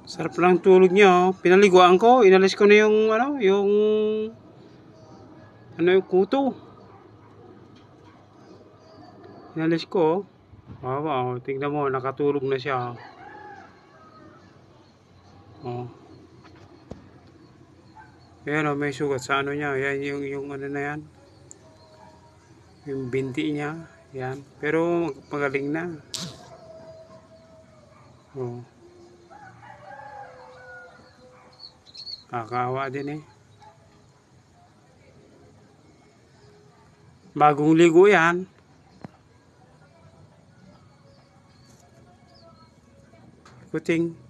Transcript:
Sarap lang tulog niya, oh. Pinaliguan ko, inalis ko na yung yung kuto. Inalis ko, oh. Wawa, oh. Tingnan mo, nakatulog na siya. Oh. Ayan, oh, may sugat sa ano niya. Yan yung ano na yan. Yung binti niya. Yan. Pero magaling na. Oh. Kakaawa din eh. Bagong ligo yan. Kuting.